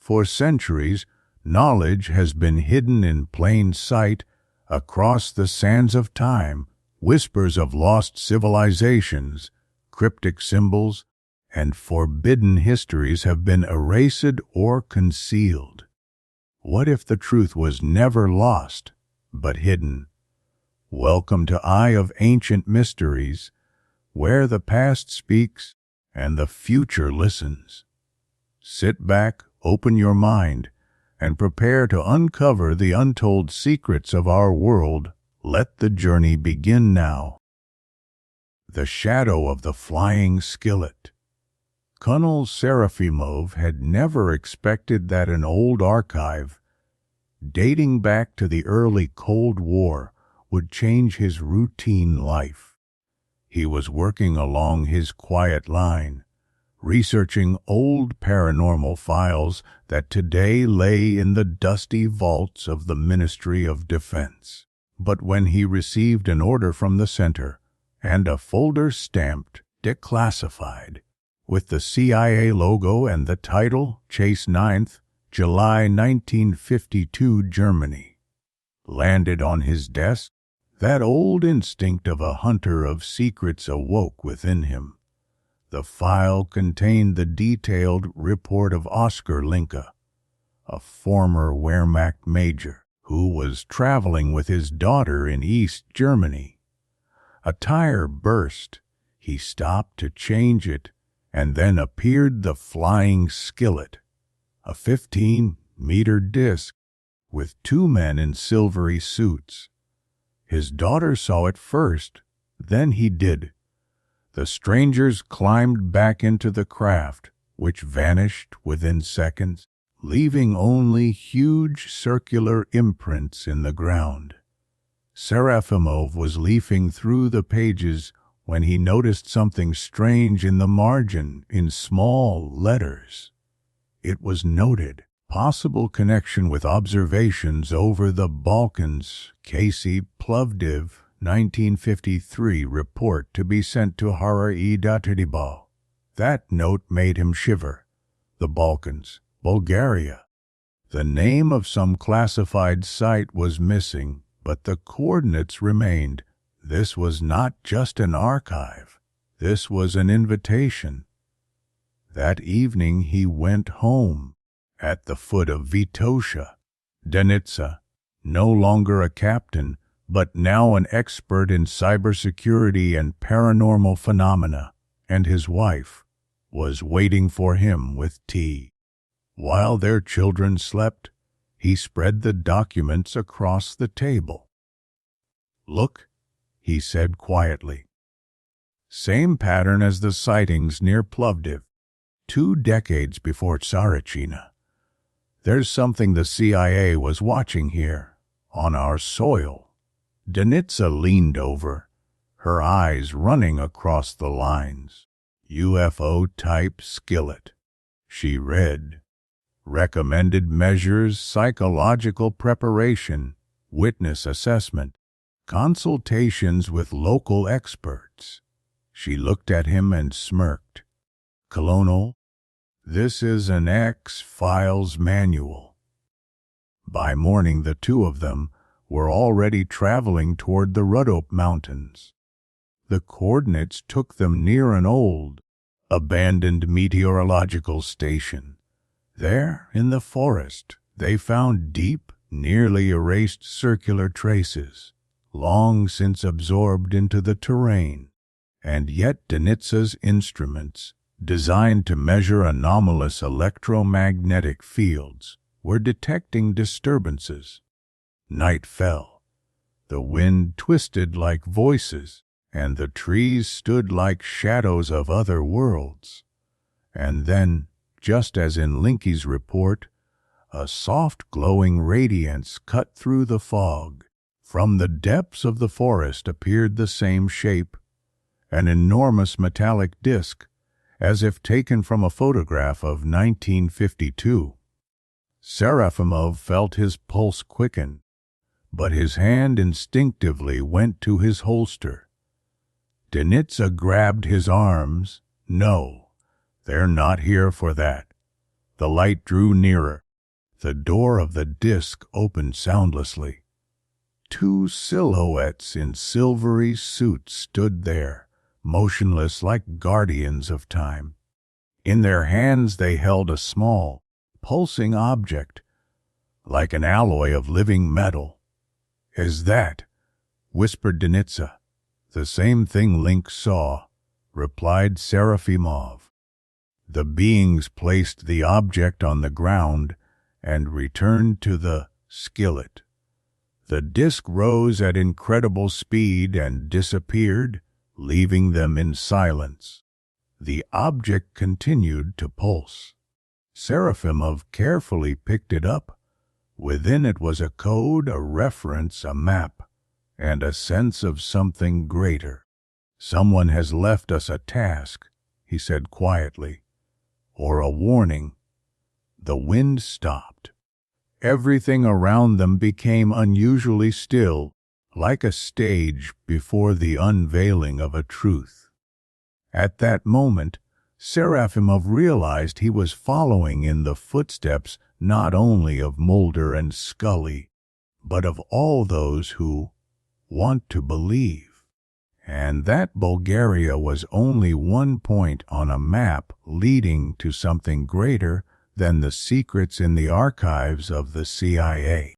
For centuries, knowledge has been hidden in plain sight across the sands of time. Whispers of lost civilizations, cryptic symbols, and forbidden histories have been erased or concealed. What if the truth was never lost, but hidden? Welcome to Eye of Ancient Mysteries, where the past speaks and the future listens. Sit back, open your mind, and prepare to uncover the untold secrets of our world. Let the journey begin now. The Shadow of the Flying Skillet. Colonel Serafimov had never expected that an old archive, dating back to the early Cold War, would change his routine life. He was working along his quiet line, researching old paranormal files that today lay in the dusty vaults of the Ministry of Defense. But when he received an order from the center and a folder stamped Declassified with the CIA logo and the title Chase 9th, July 1952, Germany, landed on his desk, that old instinct of a hunter of secrets awoke within him. The file contained the detailed report of Oscar Linke, a former Wehrmacht major who was traveling with his daughter in East Germany. A tire burst. He stopped to change it, and then appeared the Flying Skillet, a 15-meter disc with two men in silvery suits. His daughter saw it first, then he did. The strangers climbed back into the craft, which vanished within seconds, leaving only huge circular imprints in the ground. Serafimov was leafing through the pages when he noticed something strange in the margin in small letters. It was noted, possible connection with observations over the Balkans, Casey Plovdiv, 1953 report to be sent to Hara-e-Datadiba. That note made him shiver. The Balkans, Bulgaria. The name of some classified site was missing, but the coordinates remained. This was not just an archive. This was an invitation. That evening he went home. At the foot of Vitosha, Denitsa, no longer a captain, but now an expert in cybersecurity and paranormal phenomena, and his wife, was waiting for him with tea. While their children slept, he spread the documents across the table. "Look," he said quietly. "Same pattern as the sightings near Plovdiv, 2 decades before Tsarachina. There's something the CIA was watching here, on our soil." Denitsa leaned over, her eyes running across the lines. "UFO type Skillet," she read. "Recommended measures, psychological preparation, witness assessment, consultations with local experts." She looked at him and smirked. "Colonel, this is an X-Files manual." By morning, the two of them were already traveling toward the Rudop Mountains. The coordinates took them near an old, abandoned meteorological station. There, in the forest, they found deep, nearly erased circular traces, long since absorbed into the terrain. And yet Denitsa's instruments, designed to measure anomalous electromagnetic fields, were detecting disturbances. Night fell. The wind twisted like voices, and the trees stood like shadows of other worlds. And then, just as in Linke's report, a soft glowing radiance cut through the fog. From the depths of the forest appeared the same shape, an enormous metallic disc, as if taken from a photograph of 1952. Serafimov felt his pulse quicken, but his hand instinctively went to his holster. Denitsa grabbed his arms. "No, they're not here for that. The light drew nearer. The door of the disc opened soundlessly. Two silhouettes in silvery suits stood there, motionless like guardians of time. In their hands they held a small, pulsing object, like an alloy of living metal. "Is that?" whispered Denitsa. "The same thing Link saw," replied Serafimov. The beings placed the object on the ground and returned to the skillet. The disc rose at incredible speed and disappeared, leaving them in silence. The object continued to pulse. Serafimov carefully picked it up. Within it was a code, a reference, a map, and a sense of something greater. "Someone has left us a task," he said quietly, "or a warning." The wind stopped. Everything around them became unusually still, like a stage before the unveiling of a truth. At that moment, Serafimov realized he was following in the footsteps not only of Mulder and Scully, but of all those who want to believe. And that Bulgaria was only one point on a map leading to something greater than the secrets in the archives of the CIA.